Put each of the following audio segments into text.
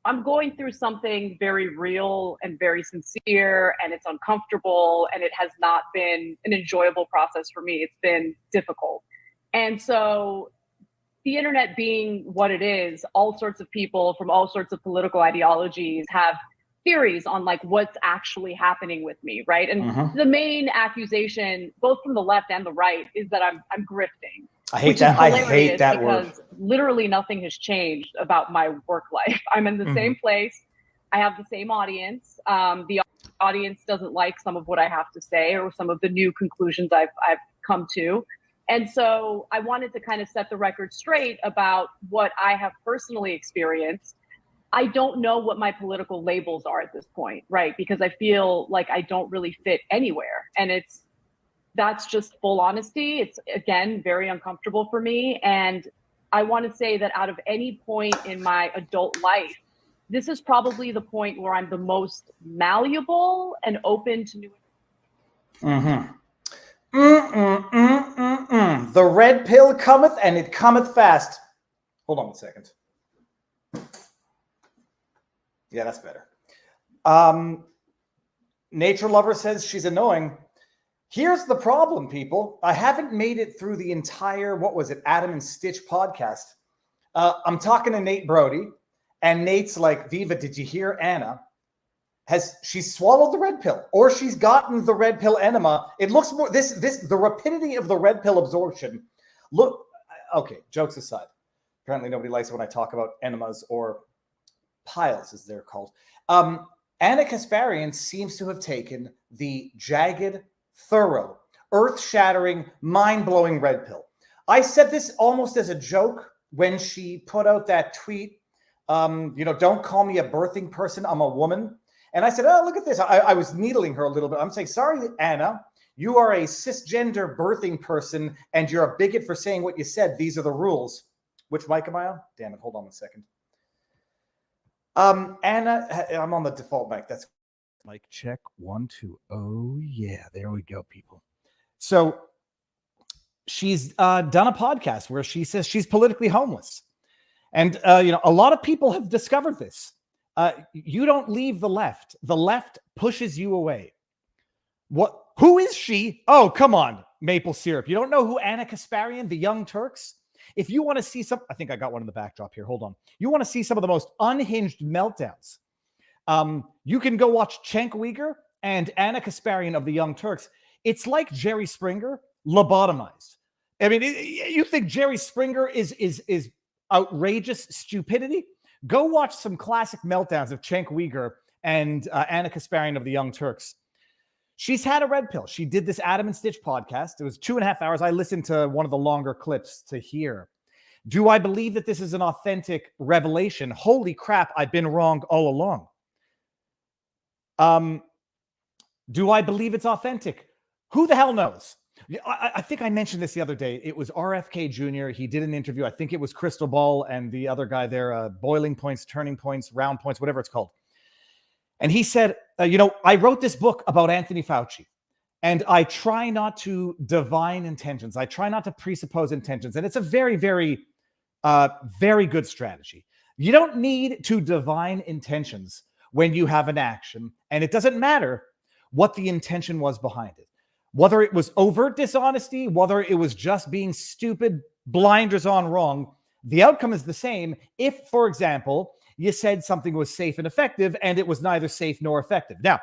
I'm going through something very real and very sincere, and it's uncomfortable, and it has not been an enjoyable process for me. It's been difficult. And so the internet being what it is, all sorts of people from all sorts of political ideologies have theories on like what's actually happening with me, right? And the main accusation, both from the left and the right, is that I'm grifting. I hate that. I hate that word. Because literally nothing has changed about my work life. I'm in the same place. I have the same audience. The audience doesn't like some of what I have to say or some of the new conclusions I've come to. And so I wanted to kind of set the record straight about what I have personally experienced. I don't know what my political labels are at this point, right? Because I feel like I don't really fit anywhere. And that's just full honesty. It's, again, very uncomfortable for me. And I want to say that out of any point in my adult life, this is probably the point where I'm the most malleable and open to new. The red pill cometh, and it cometh fast. Hold on a second. Yeah, that's better. Nature Lover says she's annoying. Here's the problem, people. I haven't made it through the entire, what was it, Adam and Stitch podcast. I'm talking to Nate Brody, and Nate's like, Viva, did you hear Anna? She's swallowed the red pill, or she's gotten the red pill enema. It looks more the rapidity of the red pill absorption. Look, okay, jokes aside. Apparently nobody likes it when I talk about enemas or piles, as they're called. Anna Kasparian seems to have taken the jagged, thorough, earth-shattering, mind-blowing red pill. I said this almost as a joke when she put out that tweet, don't call me a birthing person, I'm a woman. And I said, oh, look at this. I was needling her a little bit. I'm saying, sorry, Anna, you are a cisgender birthing person, and you're a bigot for saying what you said. These are the rules. Which mic am I on? Damn it. Hold on a second. Anna, I'm on the default mic. That's mic check. 1, 2. Oh, yeah. There we go, people. So she's done a podcast where she says she's politically homeless. And, a lot of people have discovered this. You don't leave the left. The left pushes you away. Who is she? Oh, come on, maple syrup. You don't know who Anna Kasparian, the Young Turks? If you want to see I think I got one in the backdrop here. Hold on. You want to see some of the most unhinged meltdowns. You can go watch Cenk Uygur and Anna Kasparian of the Young Turks. It's like Jerry Springer lobotomized. I mean, you think Jerry Springer is outrageous stupidity? Go watch some classic meltdowns of Cenk Uygur and Anna Kasparian of the Young Turks. She's had a red pill. She did this Adam and Stitch podcast. It was 2.5 hours. I listened to one of the longer clips to hear. Do I believe that this is an authentic revelation? Holy crap, I've been wrong all along. Do I believe it's authentic? Who the hell knows? I think I mentioned this the other day. It was RFK Jr. He did an interview. I think it was Crystal Ball and the other guy there, Boiling Points, Turning Points, Round Points, whatever it's called. And he said, I wrote this book about Anthony Fauci, and I try not to divine intentions. I try not to presuppose intentions. And it's a very, very, very good strategy. You don't need to divine intentions when you have an action, and it doesn't matter what the intention was behind it. Whether it was overt dishonesty, whether it was just being stupid, blinders on wrong, the outcome is the same if, for example, you said something was safe and effective and it was neither safe nor effective. Now,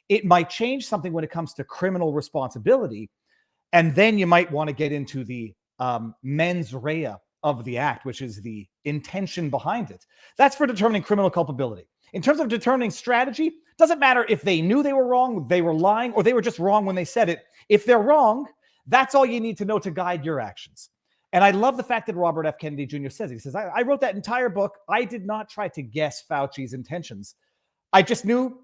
it might change something when it comes to criminal responsibility, and then you might want to get into the mens rea of the act, which is the intention behind it. That's for determining criminal culpability. In terms of determining strategy, doesn't matter if they knew they were wrong, they were lying, or they were just wrong when they said it. If they're wrong, that's all you need to know to guide your actions. And I love the fact that Robert F. Kennedy Jr. says, he says, I wrote that entire book. I did not try to guess Fauci's intentions. I just knew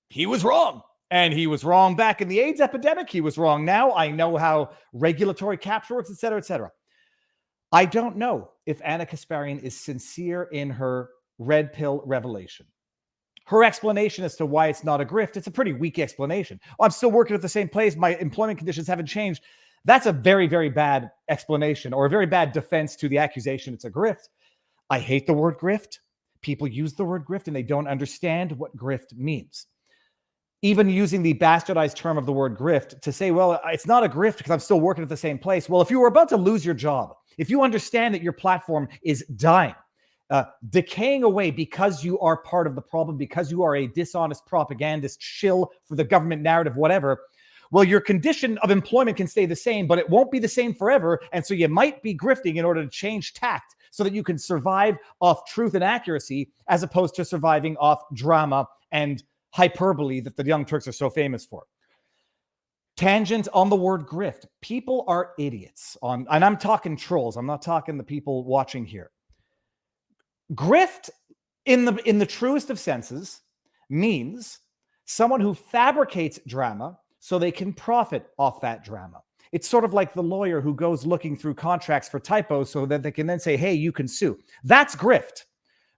he was wrong. And he was wrong back in the AIDS epidemic. He was wrong now. I know how regulatory capture works, et cetera, et cetera. I don't know if Anna Kasparian is sincere in her red pill revelation. Her explanation as to why it's not a grift, it's a pretty weak explanation. Oh, I'm still working at the same place. My employment conditions haven't changed. That's a very, very bad explanation or a very bad defense to the accusation it's a grift. I hate the word grift. people use the word grift and they don't understand what grift means. Even using the bastardized term of the word grift to say, well, it's not a grift because I'm still working at the same place. Well, if you were about to lose your job, if you understand that your platform is dying, decaying away because you are part of the problem, because you are a dishonest propagandist shill for the government narrative, whatever, well, your condition of employment can stay the same, but it won't be the same forever. And so you might be grifting in order to change tact so that you can survive off truth and accuracy as opposed to surviving off drama and hyperbole that the Young Turks are so famous for. Tangent on the word grift. People are idiots and I'm talking trolls. I'm not talking the people watching here. Grift in the truest of senses means someone who fabricates drama so they can profit off that drama. It's sort of like the lawyer who goes looking through contracts for typos so that they can then say, hey, you can sue. That's grift.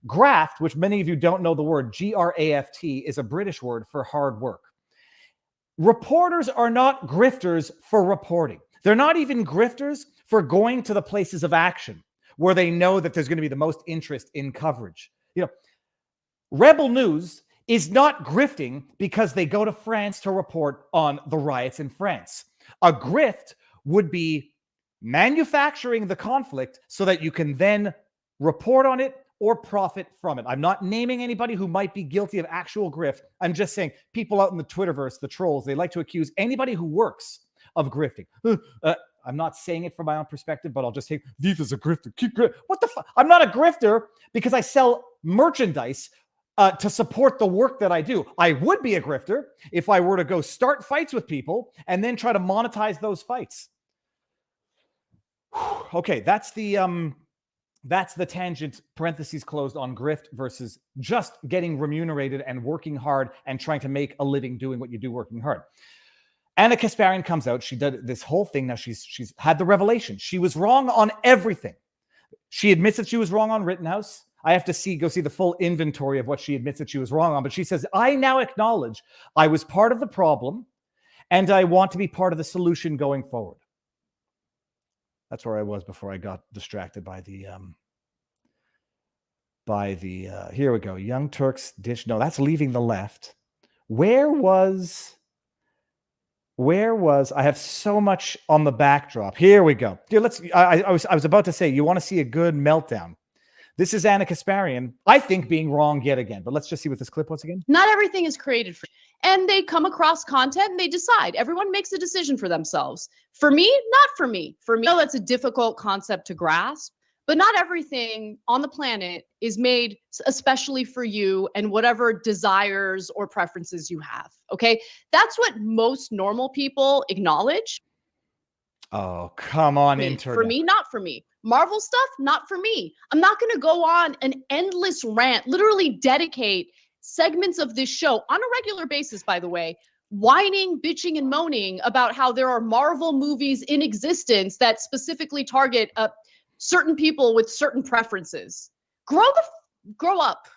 Graft, which many of you don't know the word, G-R-A-F-T, is a British word for hard work. Reporters are not grifters for reporting. They're not even grifters for going to the places of action where they know that there's going to be the most interest in coverage. You know, Rebel News is not grifting because they go to France to report on the riots in France. A grift would be manufacturing the conflict so that you can then report on it or profit from it. I'm not naming anybody who might be guilty of actual grift. I'm just saying people out in the Twitterverse, the trolls, they like to accuse anybody who works of grifting. I'm not saying it from my own perspective, but I'll just say, Viva's a grifter. What the fuck? I'm not a grifter because I sell merchandise to support the work that I do. I would be a grifter if I were to go start fights with people and then try to monetize those fights. Okay, that's the tangent, parentheses closed, on grift versus just getting remunerated and working hard and trying to make a living doing what you do working hard. Anna Kasparian comes out. She did this whole thing. Now she's had the revelation. She was wrong on everything. She admits that she was wrong on Rittenhouse. I have to go see the full inventory of what she admits that she was wrong on. But she says, I now acknowledge I was part of the problem and I want to be part of the solution going forward. That's where I was before I got distracted by the here we go. Young Turks ditch. No, that's leaving the left. Where was I have so much on the backdrop. Here we go. Here, I was about to say, you want to see a good meltdown. This is Anna Kasparian, I think, being wrong yet again. But let's just see what this clip was again. Not everything is created for you. And they come across content and they decide. Everyone makes a decision for themselves. For me, not for me. For me, that's a difficult concept to grasp. But not everything on the planet is made especially for you and whatever desires or preferences you have. Okay? That's what most normal people acknowledge. Oh, come on, internet. For me, not for me. Marvel stuff, not for me. I'm not going to go on an endless rant, literally dedicate segments of this show on a regular basis, by the way, whining, bitching, and moaning about how there are Marvel movies in existence that specifically target certain people with certain preferences. Grow up.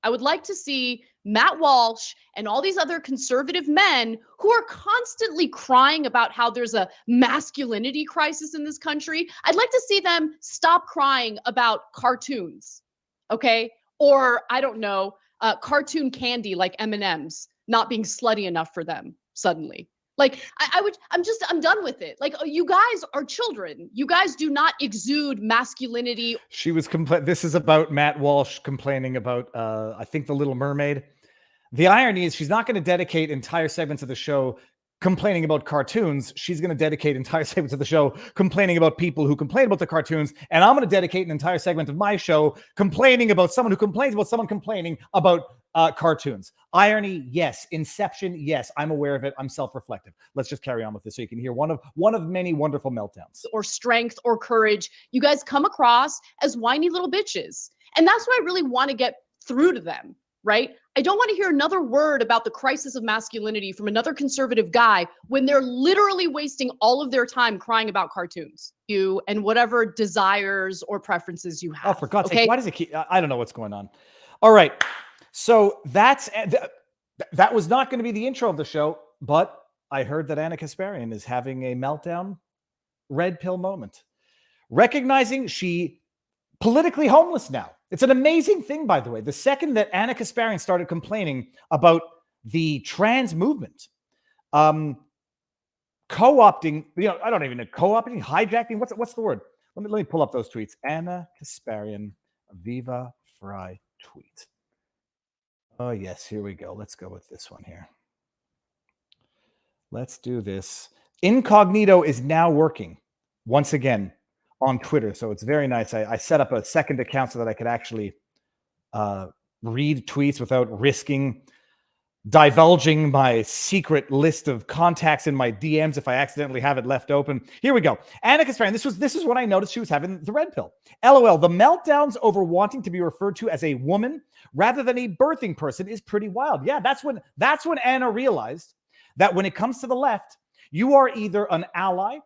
I would like to see Matt Walsh and all these other conservative men who are constantly crying about how there's a masculinity crisis in this country. I'd like to see them stop crying about cartoons, okay? Or, I don't know, cartoon candy like M&Ms not being slutty enough for them suddenly. Like, I'm done with it. Like, you guys are children. You guys do not exude masculinity. She was this is about Matt Walsh complaining about, I think, The Little Mermaid. The irony is she's not going to dedicate entire segments of the show complaining about cartoons. She's going to dedicate entire segments of the show complaining about people who complain about the cartoons. And I'm going to dedicate an entire segment of my show complaining about someone who complains about someone complaining about cartoons. Irony, yes. Inception, yes. I'm aware of it. I'm self-reflective. Let's just carry on with this so you can hear one of many wonderful meltdowns. Or strength or courage. You guys come across as whiny little bitches. And that's what I really want to get through to them, right? I don't want to hear another word about the crisis of masculinity from another conservative guy when they're literally wasting all of their time crying about cartoons. You and whatever desires or preferences you have. Oh, for God's sake, why does it keep... I don't know what's going on. All right. So that was not going to be the intro of the show, but I heard that Anna Kasparian is having a meltdown, red pill moment, recognizing she politically homeless now. It's an amazing thing, by the way. The second that Anna Kasparian started complaining about the trans movement, co-opting, I don't even know, co-opting, hijacking, what's the word? Let me pull up those tweets. Anna Kasparian, Viva Frei tweet. Oh, yes, here we go. Let's go with this one here. Let's do this. Incognito is now working once again on Twitter. So it's very nice. I set up a second account so that I could actually read tweets without risking divulging my secret list of contacts in my DMs if I accidentally have it left open. Here we go. Anna Kasparian, this is when I noticed she was having the red pill. LOL, the meltdowns over wanting to be referred to as a woman rather than a birthing person is pretty wild. Yeah, that's when Anna realized that when it comes to the left, you are either an ally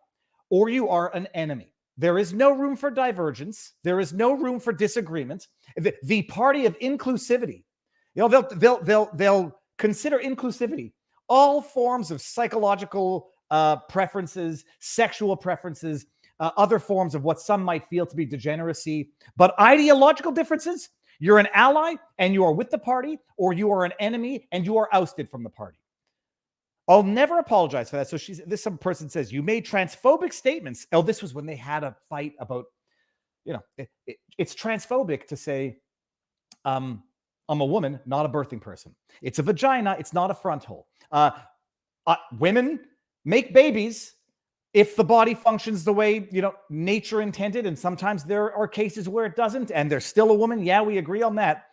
or you are an enemy. There is no room for divergence. There is no room for disagreement. The party of inclusivity, they'll consider inclusivity all forms of psychological preferences, sexual preferences, other forms of what some might feel to be degeneracy. But ideological differences, you're an ally and you are with the party, or you are an enemy and you are ousted from the party. I'll never apologize for that. So some person says, you made transphobic statements. Oh, this was when they had a fight about, it's transphobic to say, I'm a woman, not a birthing person. It's a vagina. It's not a front hole. Women make babies if the body functions the way, nature intended. And sometimes there are cases where it doesn't, and they're still a woman. Yeah, we agree on that.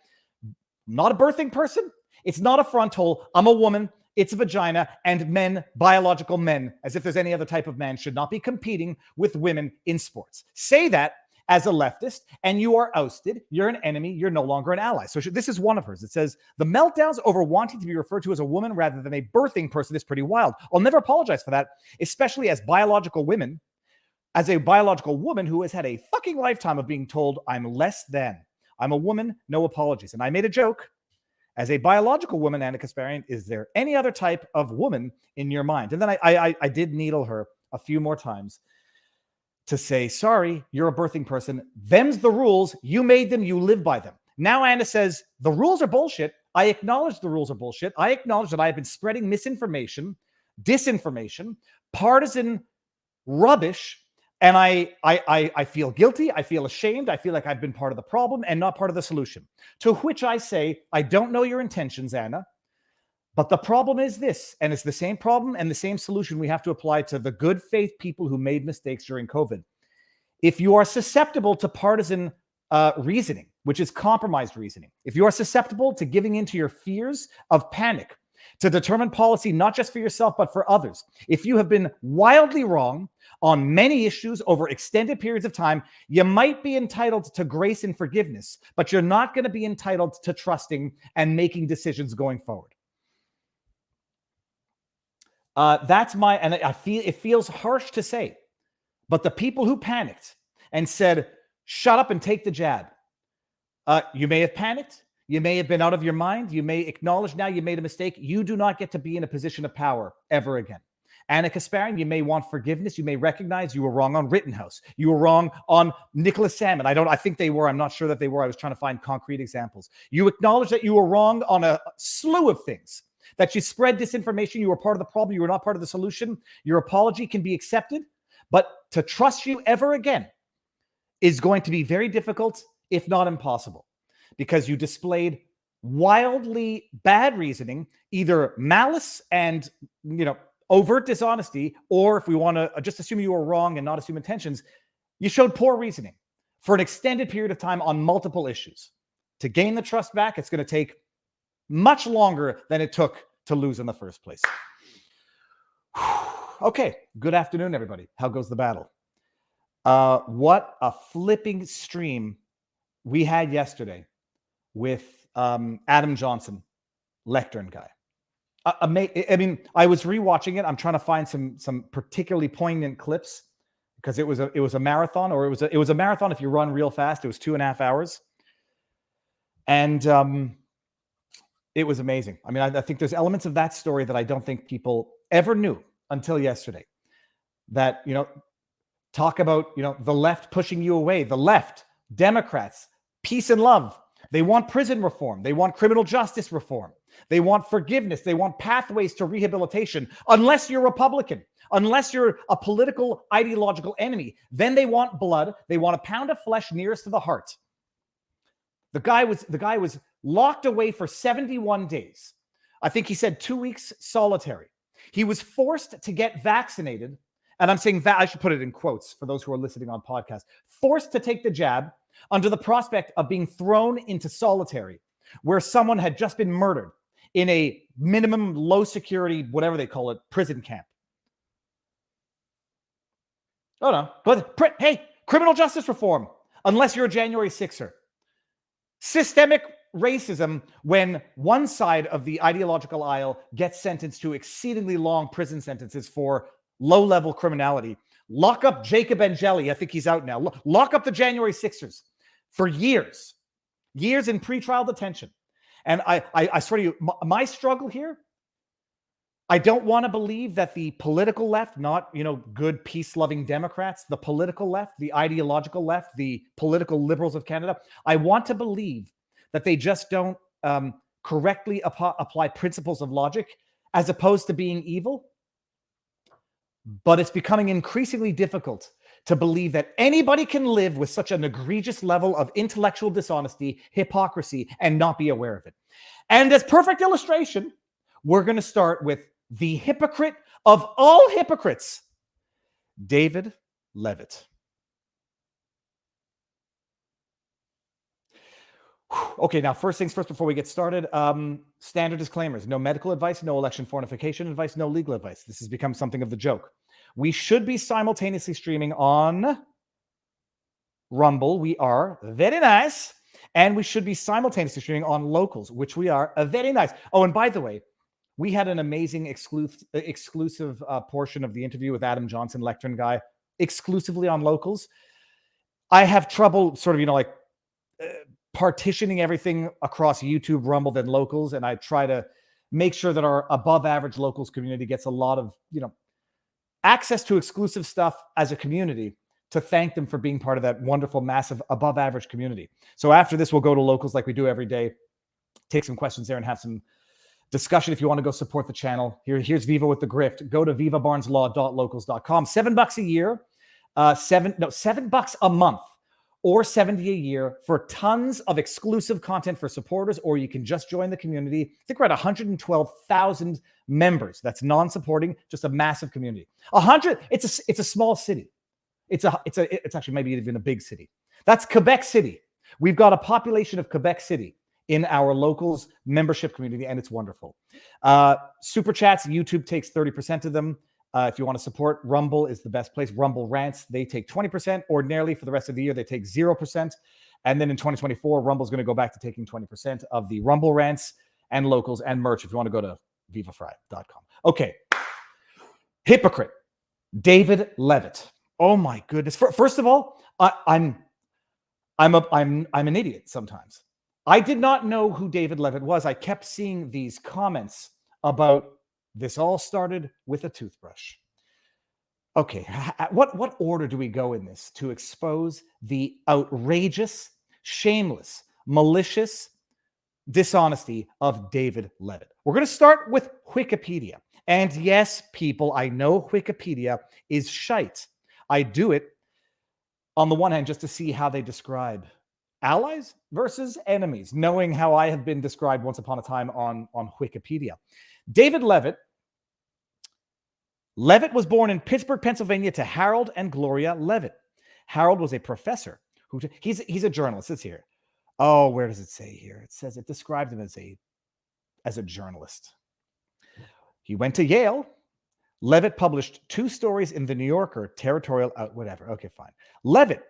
Not a birthing person. It's not a front hole. I'm a woman. It's a vagina, and men, biological men, as if there's any other type of man, should not be competing with women in sports. Say that as a leftist, and you are ousted. You're an enemy. You're no longer an ally. So this is one of hers. It says, the meltdowns over wanting to be referred to as a woman rather than a birthing person is pretty wild. I'll never apologize for that, especially as biological women, as a biological woman who has had a fucking lifetime of being told I'm less than. I'm a woman, no apologies. And I made a joke. As a biological woman, Anna Kasparian, is there any other type of woman in your mind? And then I did needle her a few more times to say, sorry, you're a birthing person. Them's the rules. You made them. You live by them. Now Anna says, the rules are bullshit. I acknowledge the rules are bullshit. I acknowledge that I have been spreading misinformation, disinformation, partisan rubbish. And I feel guilty. I feel ashamed. I feel like I've been part of the problem and not part of the solution. To which I say, I don't know your intentions, Anna, but the problem is this, and it's the same problem and the same solution we have to apply to the good faith people who made mistakes during COVID. If you are susceptible to partisan reasoning, which is compromised reasoning, if you are susceptible to giving into your fears of panic, to determine policy not just for yourself, but for others. If you have been wildly wrong on many issues over extended periods of time, you might be entitled to grace and forgiveness, but you're not going to be entitled to trusting and making decisions going forward. And it feels harsh to say, but the people who panicked and said, shut up and take the jab. You may have panicked. You may have been out of your mind. You may acknowledge now you made a mistake. You do not get to be in a position of power ever again. Anna Kasparian, you may want forgiveness. You may recognize you were wrong on Rittenhouse. You were wrong on Nicholas Salmon. I think they were. I'm not sure that they were. I was trying to find concrete examples. You acknowledge that you were wrong on a slew of things, that you spread disinformation. You were part of the problem. You were not part of the solution. Your apology can be accepted, but to trust you ever again is going to be very difficult, if not impossible, because you displayed wildly bad reasoning, either malice and, overt dishonesty, or if we want to just assume you were wrong and not assume intentions, you showed poor reasoning for an extended period of time on multiple issues. To gain the trust back, it's going to take much longer than it took to lose in the first place. Okay, good afternoon, everybody. How goes the battle? What a flipping stream we had yesterday with Adam Johnson, lectern guy. I was rewatching it. I'm trying to find some particularly poignant clips because it was a marathon, or it was a marathon if you run real fast. It was 2.5 hours, and it was amazing. I think there's elements of that story that I don't think people ever knew until yesterday. That talk about the left pushing you away, the left, Democrats, peace and love. They want prison reform. They want criminal justice reform. They want forgiveness. They want pathways to rehabilitation. Unless you're Republican, unless you're a political ideological enemy, then they want blood. They want a pound of flesh nearest to the heart. The guy was locked away for 71 days. I think he said 2 weeks solitary. He was forced to get vaccinated. And I'm saying that I should put it in quotes for those who are listening on podcasts. Forced to take the jab under the prospect of being thrown into solitary, where someone had just been murdered in a minimum low security, whatever they call it, prison camp. Oh no, but hey, criminal justice reform, unless you're a January 6er. Systemic racism when one side of the ideological aisle gets sentenced to exceedingly long prison sentences for low-level criminality. Lock up Jacob Angeli. I think he's out now. Lock up the January 6ers for years in pretrial detention. And I swear to you, my struggle here, I don't want to believe that the political left, not, good peace-loving Democrats, the political left, the ideological left, the political liberals of Canada, I want to believe that they just don't correctly apply principles of logic as opposed to being evil. But it's becoming increasingly difficult to believe that anybody can live with such an egregious level of intellectual dishonesty, hypocrisy, and not be aware of it. And as perfect illustration, we're going to start with the hypocrite of all hypocrites, David Leavitt. Okay, now first things first before we get started, standard disclaimers. No medical advice, no election fortification advice, no legal advice. This has become something of the joke. We should be simultaneously streaming on Rumble. We are very nice. And we should be simultaneously streaming on Locals, which we are very nice. Oh, and by the way, we had an amazing exclusive portion of the interview with Adam Johnson, Lectern guy, exclusively on Locals. I have trouble sort of, partitioning everything across YouTube, Rumble, then Locals, and I try to make sure that our above average Locals community gets a lot of, access to exclusive stuff as a community, to thank them for being part of that wonderful, massive, above average community. So after this, we'll go to Locals like we do every day, take some questions there and have some discussion. If you want to go support the channel, here's Viva with the grift. Go to vivabarneslaw.locals.com. $7 a year, $7 a month, or $70 a year for tons of exclusive content for supporters, or you can just join the community. I think we're at 112,000 members. That's non-supporting, just a massive community. 100. It's a small city. It's actually maybe even a big city. That's Quebec City. We've got a population of Quebec City in our Locals membership community, and it's wonderful. Super chats, YouTube takes 30% of them. If you want to support, Rumble is the best place. Rumble rants, they take 20%. Ordinarily, for the rest of the year, they take 0%. And then in 2024, Rumble's going to go back to taking 20% of the Rumble rants and Locals and merch if you want to go to vivafrei.com. Okay. Hypocrite. David Leavitt. Oh my goodness. First of all, I'm an idiot sometimes. I did not know who David Leavitt was. I kept seeing these comments about this all started with a toothbrush. Okay, what order do we go in this to expose the outrageous, shameless, malicious dishonesty of David Leavitt? We're going to start with Wikipedia. And yes, people, I know Wikipedia is shite. I do it on the one hand just to see how they describe allies versus enemies, knowing how I have been described once upon a time on Wikipedia. David Leavitt was born in Pittsburgh, Pennsylvania to Harold and Gloria Leavitt. Harold was a professor. He's a journalist. It's here. Oh, where does it say here? It says it described him as a journalist. He went to Yale. Leavitt published 2 stories in the New Yorker, territorial, whatever. Okay, fine. Leavitt,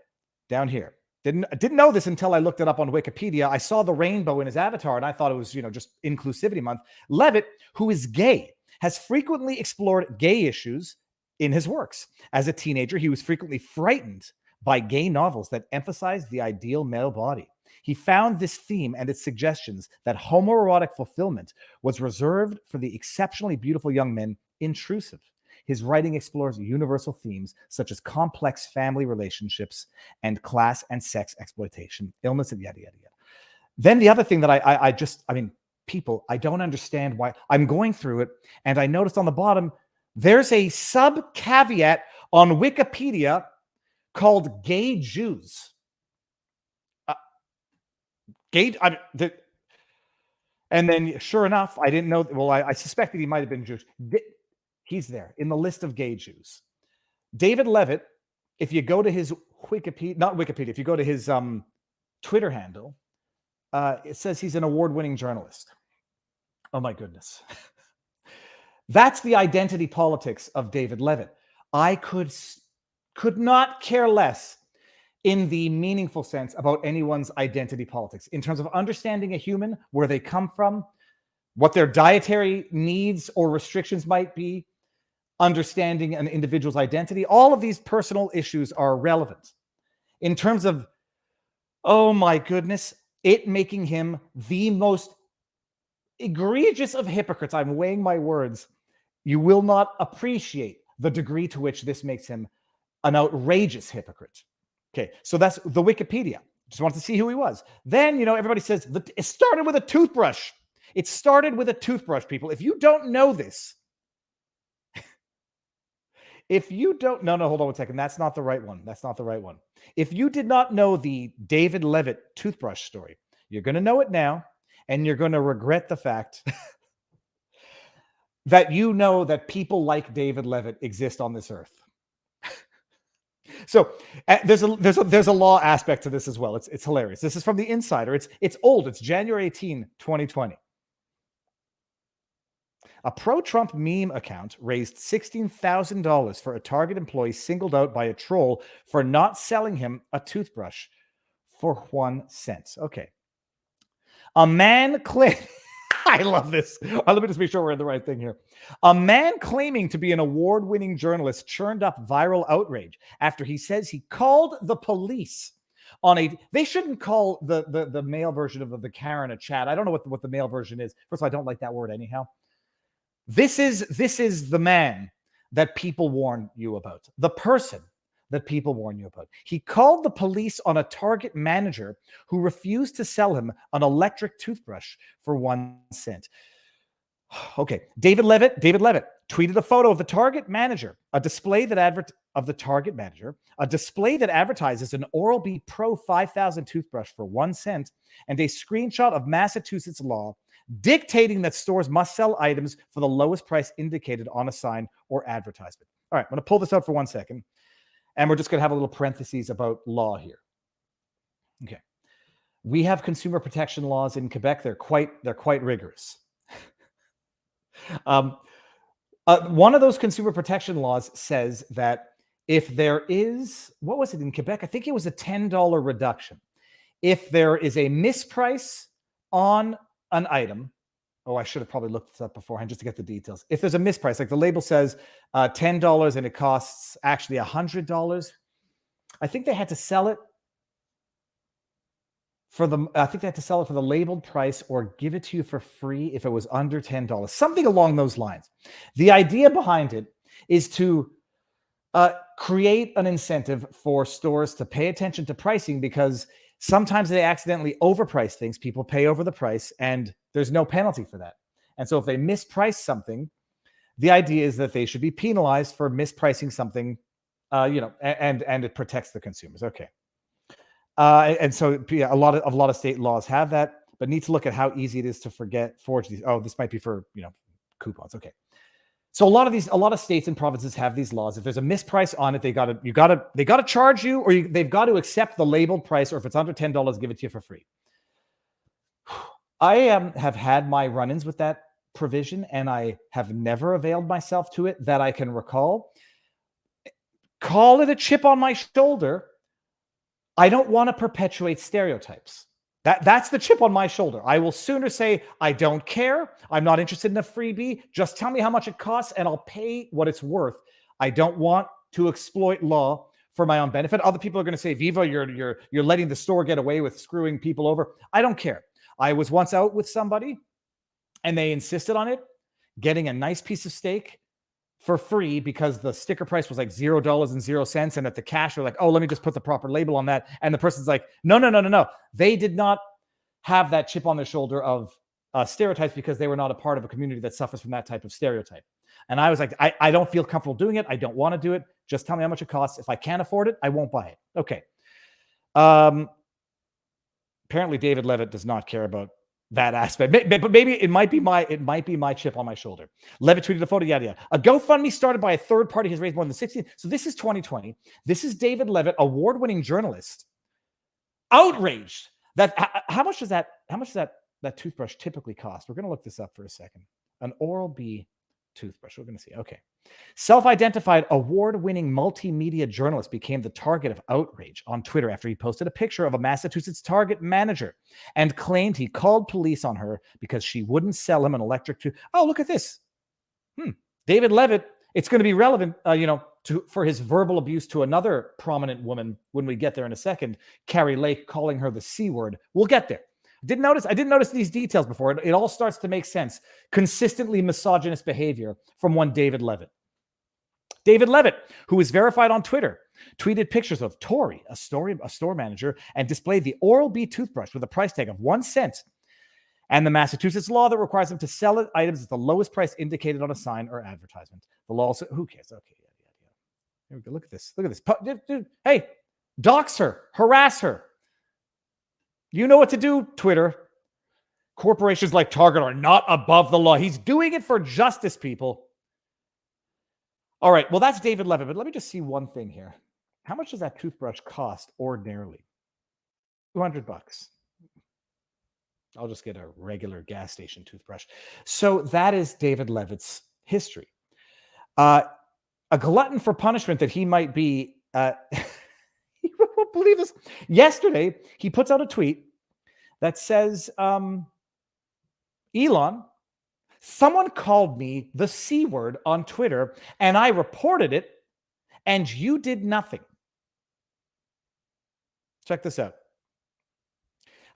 down here. Didn't know this until I looked it up on Wikipedia. I saw the rainbow in his avatar and I thought it was, just Inclusivity Month. Leavitt, who is gay, has frequently explored gay issues in his works. As a teenager, he was frequently frightened by gay novels that emphasized the ideal male body. He found this theme and its suggestions that homoerotic fulfillment was reserved for the exceptionally beautiful young men intrusive. his writing explores universal themes such as complex family relationships and class and sex exploitation, illness, and yada, yada, yada. Then the other thing that I mean, people, I don't understand why. I'm going through it, and I noticed on the bottom, there's a sub caveat on Wikipedia called gay Jews. And then sure enough, I didn't know. Well, I suspected he might have been Jewish. He's there in the list of gay Jews. David Leavitt, if you go to his Wikipedia, if you go to his Twitter handle, it says he's an award-winning journalist. Oh my goodness. That's the identity politics of David Leavitt. I could not care less in the meaningful sense about anyone's identity politics in terms of understanding a human, where they come from, what their dietary needs or restrictions might be, understanding an individual's identity. All of these personal issues are relevant. In terms of, oh my goodness, it making him the most egregious of hypocrites. I'm weighing my words. You will not appreciate the degree to which this makes him an outrageous hypocrite. Okay, so that's the Wikipedia. Just wanted to see who he was. Then, everybody says it started with a toothbrush. It started with a toothbrush, people. If you don't know this, no, hold on one second. That's not the right one. That's not the right one. If you did not know the David Leavitt toothbrush story, you're going to know it now, and you're going to regret the fact that you know that people like David Leavitt exist on this earth. So there's a law aspect to this as well. It's hilarious. This is from the Insider. It's old. It's January 18, 2020. A pro-Trump meme account raised $16,000 for a Target employee singled out by a troll for not selling him a toothbrush for 1 cent. Okay. A man claimed... I love this. Let me just make sure we're in the right thing here. A man claiming to be an award-winning journalist churned up viral outrage after he says he called the police on they shouldn't call the male version of the Karen a chat. I don't know what the male version is. First of all, I don't like that word anyhow. This is the man that people warn you about. The person that people warn you about. He called the police on a Target manager who refused to sell him an electric toothbrush for 1 cent. Okay, David Leavitt tweeted a photo of the Target manager, a display that advertises an Oral-B Pro 5000 toothbrush for 1 cent, and a screenshot of Massachusetts law dictating that stores must sell items for the lowest price indicated on a sign or advertisement. All right, I'm going to pull this out for 1 second. And we're just going to have a little parentheses about law here. Okay. We have consumer protection laws in Quebec. They're quite rigorous. One of those consumer protection laws says that if there is, what was it in Quebec? I think it was a $10 reduction. If there is a misprice on an item, I should have probably looked this up beforehand just to get the details. If there's a misprice, like the label says $10 and it costs actually $100, I think they had to sell it for the labeled price or give it to you for free if it was under $10, something along those lines. The idea behind it is to create an incentive for stores to pay attention to pricing, because sometimes they accidentally overprice things. People pay over the price and there's no penalty for that. And so if they misprice something, the idea is that they should be penalized for mispricing something, and it protects the consumers. Okay. And so a lot of state laws have that, but need to look at how easy it is to forge these. Oh, this might be for, coupons. Okay. So a lot of states and provinces have these laws. If there's a misprice on it, they got to charge you, or they've got to accept the labeled price, or if it's under $10, give it to you for free. I have had my run-ins with that provision, and I have never availed myself to it that I can recall. Call it a chip on my shoulder. I don't want to perpetuate stereotypes. That's the chip on my shoulder. I will sooner say, I don't care. I'm not interested in a freebie. Just tell me how much it costs and I'll pay what it's worth. I don't want to exploit law for my own benefit. Other people are going to say, Viva, you're letting the store get away with screwing people over. I don't care. I was once out with somebody and they insisted on it, getting a nice piece of steak for free because the sticker price was like $0.00, and at the cash they're like, oh, let me just put the proper label on that. And the person's like, no. They did not have that chip on their shoulder of stereotypes because they were not a part of a community that suffers from that type of stereotype. And I was like, I don't feel comfortable doing it. I don't want to do it. Just tell me how much it costs. If I can't afford it, I won't buy it. Okay. Apparently David Leavitt does not care about that aspect, but maybe it might be my chip on my shoulder. Leavitt tweeted a photo, yada yada. A GoFundMe started by a third party has raised more than 16. So this is 2020. This is David Leavitt, award-winning journalist, outraged that how much does that toothbrush typically cost? We're going to look this up for a second. An Oral-B toothbrush. We're going to see. Okay. Self-identified award-winning multimedia journalist became the target of outrage on Twitter after he posted a picture of a Massachusetts Target manager and claimed he called police on her because she wouldn't sell him an electric tooth. Oh, look at this. David Leavitt, it's going to be relevant, for his verbal abuse to another prominent woman when we get there in a second, Carrie Lake, calling her the C word. We'll get there. I didn't notice these details before. It all starts to make sense. Consistently misogynist behavior from one David Leavitt. David Leavitt, who is verified on Twitter, tweeted pictures of Tori, a store manager, and displayed the Oral-B toothbrush with a price tag of 1 cent and the Massachusetts law that requires them to sell items at the lowest price indicated on a sign or advertisement. The law also, who cares? Okay, yeah. Here we go. Look at this. Dude, hey, dox her, harass her. You know what to do, Twitter. Corporations like Target are not above the law. He's doing it for justice, people. All right, well, that's David Leavitt, but let me just see one thing here. How much does that toothbrush cost ordinarily? $200. I'll just get a regular gas station toothbrush. So that is David Leavitt's history. A glutton for punishment that he might be. You won't believe this. Yesterday, he puts out a tweet that says, Elon, someone called me the C word on Twitter, and I reported it, and you did nothing. Check this out.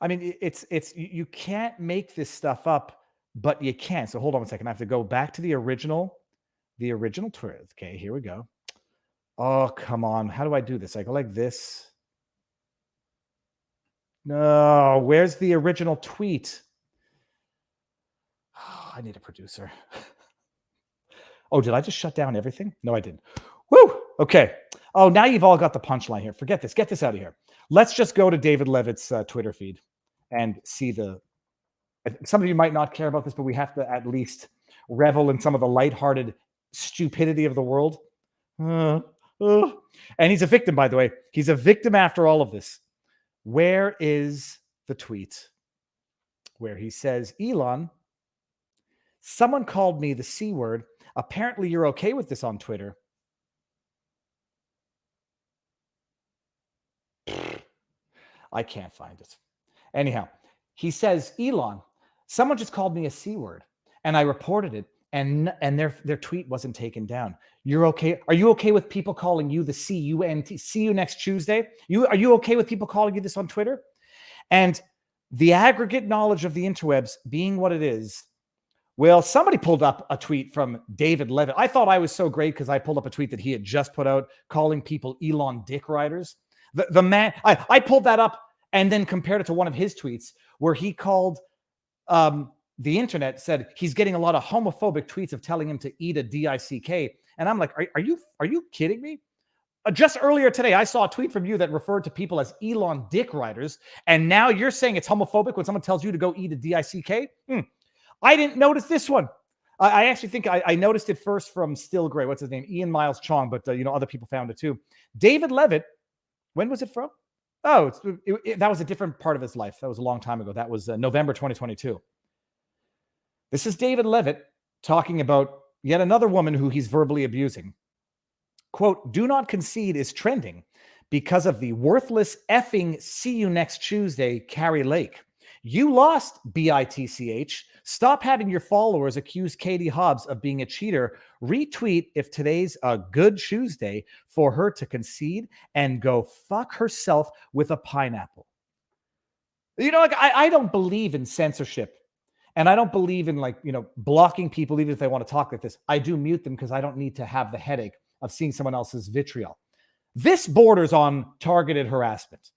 I mean, it's you can't make this stuff up, but you can. So hold on a second. I have to go back to the original Twitter. Okay, here we go. Oh, come on. How do I do this? I go like this. No, where's the original tweet? Oh, I need a producer. Oh, did I just shut down everything? No, I didn't. Woo! Okay. Oh, now you've all got the punchline here. Forget this. Get this out of here. Let's just go to David Leavitt's Twitter feed and see some of you might not care about this, but we have to at least revel in some of the lighthearted stupidity of the world. And he's a victim, by the way. He's a victim after all of this. Where is the tweet where he says, Elon, someone called me the C word. Apparently you're okay with this on Twitter. I can't find it. Anyhow, he says, Elon, someone just called me a C word and I reported it and their tweet wasn't taken down. You're okay? Are you okay with people calling you the C-U-N-T? See you next Tuesday? Are you okay with people calling you this on Twitter? And the aggregate knowledge of the interwebs being what it is, well, somebody pulled up a tweet from David Leavitt. I thought I was so great because I pulled up a tweet that he had just put out calling people Elon dick riders. The man, I pulled that up and then compared it to one of his tweets where he called the internet, said he's getting a lot of homophobic tweets of telling him to eat a DICK. And I'm like, are you kidding me? Just earlier today, I saw a tweet from you that referred to people as Elon dick riders. And now you're saying it's homophobic when someone tells you to go eat a DICK? I didn't notice this one. I actually think I noticed it first from Still Gray. What's his name? Ian Miles Chong, but other people found it too. David Leavitt, when was it from? Oh, that was a different part of his life. That was a long time ago. That was November 2022. This is David Leavitt talking about yet another woman who he's verbally abusing. Quote, do not concede is trending because of the worthless effing see you next Tuesday, Carrie Lake. You lost, BITCH. Stop having your followers accuse Katie Hobbs of being a cheater. Retweet if today's a good Tuesday for her to concede and go fuck herself with a pineapple. I don't believe in censorship. And I don't believe in blocking people even if they want to talk like this. I do mute them because I don't need to have the headache of seeing someone else's vitriol. This borders on targeted harassment.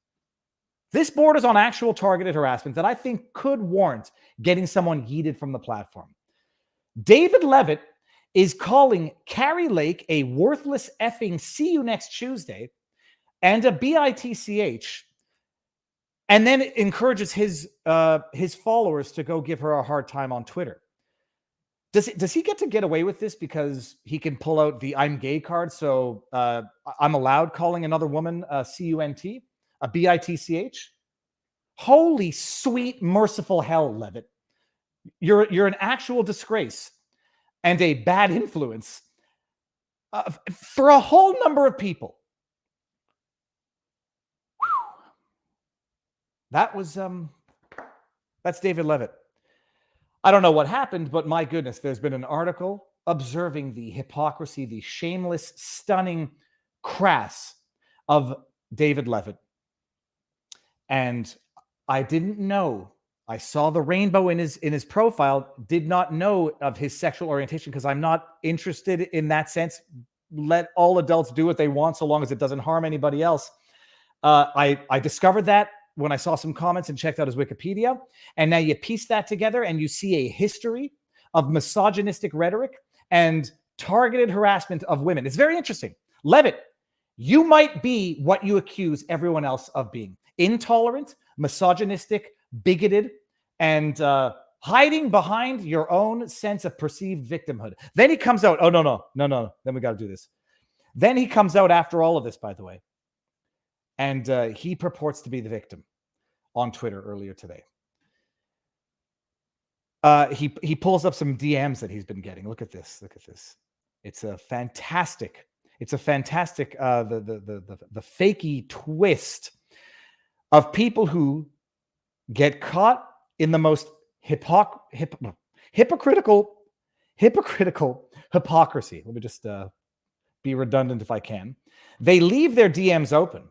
This borders on actual targeted harassment that I think could warrant getting someone yeeted from the platform. David Leavitt is calling Carrie Lake a worthless effing see you next Tuesday and a bitch, and then encourages his followers to go give her a hard time on Twitter. Does he get away with this because he can pull out the I'm gay card? So I'm allowed calling another woman a C-U-N-T, a B-I-T-C-H? Holy sweet merciful hell, Leavitt. You're an actual disgrace and a bad influence for a whole number of people. That's David Leavitt. I don't know what happened, but my goodness, there's been an article observing the hypocrisy, the shameless, stunning crass of David Leavitt. And I didn't know. I saw the rainbow in his profile, did not know of his sexual orientation because I'm not interested in that sense. Let all adults do what they want so long as it doesn't harm anybody else. I discovered that when I saw some comments and checked out his Wikipedia. And now you piece that together and you see a history of misogynistic rhetoric and targeted harassment of women. It's very interesting. Leavitt, you might be what you accuse everyone else of being. Intolerant, misogynistic, bigoted, and hiding behind your own sense of perceived victimhood. Then he comes out, oh, no. Then we got to do this. Then he comes out after all of this, by the way. And he purports to be the victim on Twitter earlier today. He pulls up some DMs that he's been getting. Look at this. It's a fantastic the fakey twist of people who get caught in the most hypocritical hypocrisy. Let me just be redundant if I can. They leave their DMs open.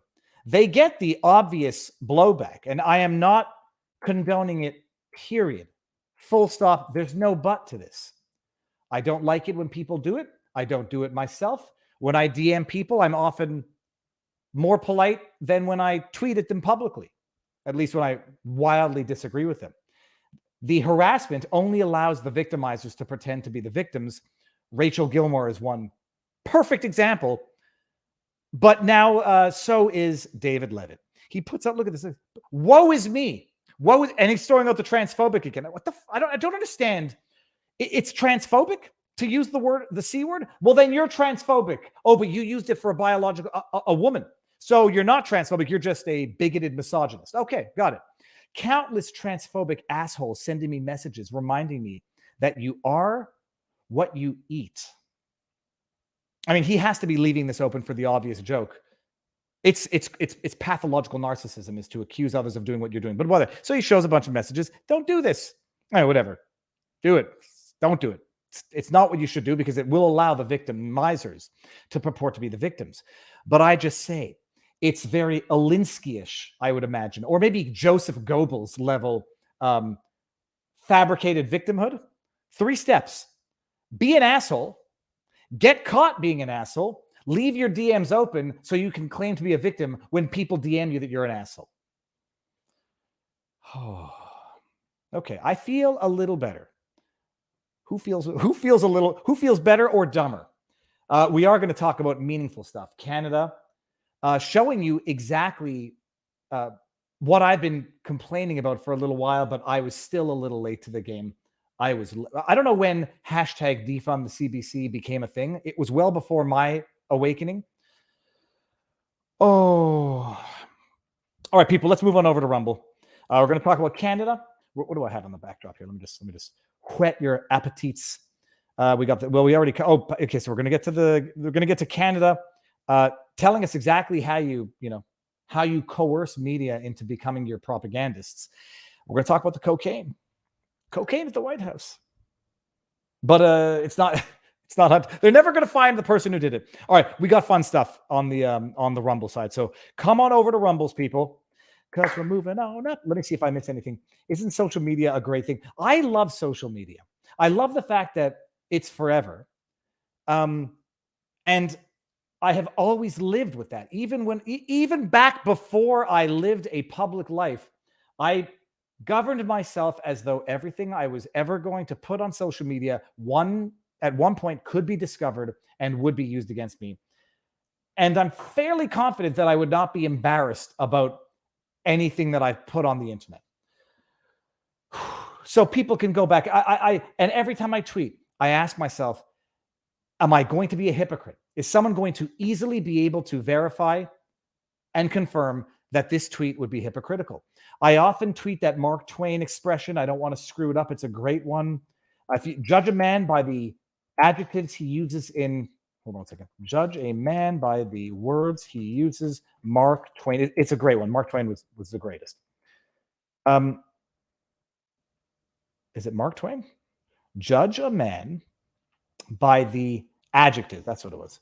They get the obvious blowback, and I am not condoning it, period. Full stop. There's no but to this. I don't like it when people do it. I don't do it myself. When I DM people, I'm often more polite than when I tweet at them publicly, at least when I wildly disagree with them. The harassment only allows the victimizers to pretend to be the victims. Rachel Gilmore is one perfect example. But now, so is David Leavitt. He puts out, look at this. Woe is me. And he's throwing out the transphobic again. What the? I don't understand. It's transphobic to use the C word. Well, then you're transphobic. Oh, but you used it for a biological a woman. So you're not transphobic. You're just a bigoted misogynist. Okay, got it. Countless transphobic assholes sending me messages reminding me that you are what you eat. I mean, he has to be leaving this open for the obvious joke. It's pathological narcissism is to accuse others of doing what you're doing. But whatever. So he shows a bunch of messages. Don't do this. All right, whatever. Do it. Don't do it. It's not what you should do because it will allow the victimizers to purport to be the victims. But I just say it's very Alinsky-ish, I would imagine, or maybe Joseph Goebbels level fabricated victimhood. 3 steps. Be an asshole. Get caught being an asshole. Leave your DMs open so you can claim to be a victim when people DM you that you're an asshole. Oh, okay. I feel a little better. Who feels better or dumber? We are going to talk about meaningful stuff. Canada, showing you exactly what I've been complaining about for a little while, but I was still a little late to the game. I don't know when hashtag defund the CBC became a thing. It was well before my awakening. Oh, all right, people, let's move on over to Rumble. We're going to talk about Canada. What do I have on the backdrop here? Let me just whet your appetites. We already. Oh, okay. So we're going to get to Canada, telling us exactly how you coerce media into becoming your propagandists. We're going to talk about the cocaine. Cocaine at the White House, but it's not. It's not. They're never going to find the person who did it. All right, we got fun stuff on the Rumble side. So come on over to Rumbles, people. because we're moving on up. Let me see if I missed anything. Isn't social media a great thing? I love social media. I love the fact that it's forever. And I have always lived with that. Even back before I lived a public life, I governed myself as though everything I was ever going to put on social media, at one point could be discovered and would be used against me. And I'm fairly confident that I would not be embarrassed about anything that I've put on the internet. So people can go back. And every time I tweet, I ask myself, am I going to be a hypocrite? Is someone going to easily be able to verify and confirm that this tweet would be hypocritical? I often tweet that Mark Twain expression. I don't want to screw it up. It's a great one. If you judge a man by the adjectives he uses in, hold on a second. Judge a man by the words he uses. Mark Twain. It's a great one. Mark Twain was the greatest. Is it Mark Twain? Judge a man by the adjective. That's what it was.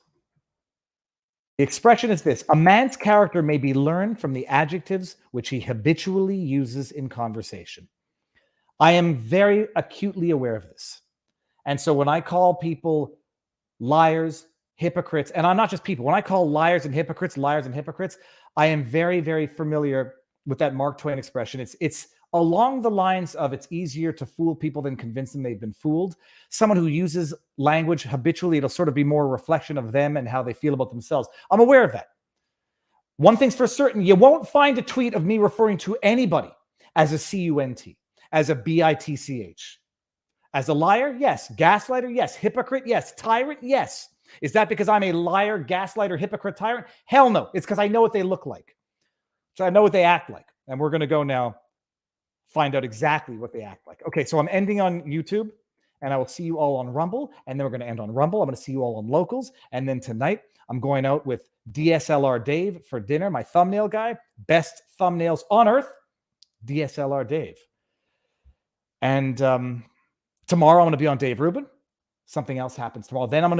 The expression is this: a man's character may be learned from the adjectives which he habitually uses in conversation. I am very acutely aware of this. And so when I call people liars, hypocrites, and I'm not just people, when I call liars and hypocrites, I am very, very familiar with that Mark Twain expression. It's along the lines of it's easier to fool people than convince them they've been fooled. Someone who uses language habitually, it'll sort of be more a reflection of them and how they feel about themselves. I'm aware of that. One thing's for certain, you won't find a tweet of me referring to anybody as a C-U-N-T, as a B-I-T-C-H. As a liar, yes. Gaslighter, yes. Hypocrite, yes. Tyrant, yes. Is that because I'm a liar, gaslighter, hypocrite, tyrant? Hell no. It's because I know what they look like. So I know what they act like. And we're going to go now find out exactly what they act like. Okay, so I'm ending on YouTube, and I will see you all on Rumble, and then we're going to end on Rumble. I'm going to see you all on Locals, and then tonight I'm going out with DSLR Dave for dinner, my thumbnail guy. Best thumbnails on earth, DSLR Dave. And tomorrow I'm going to be on Dave Rubin. Something else happens tomorrow. Then I'm going to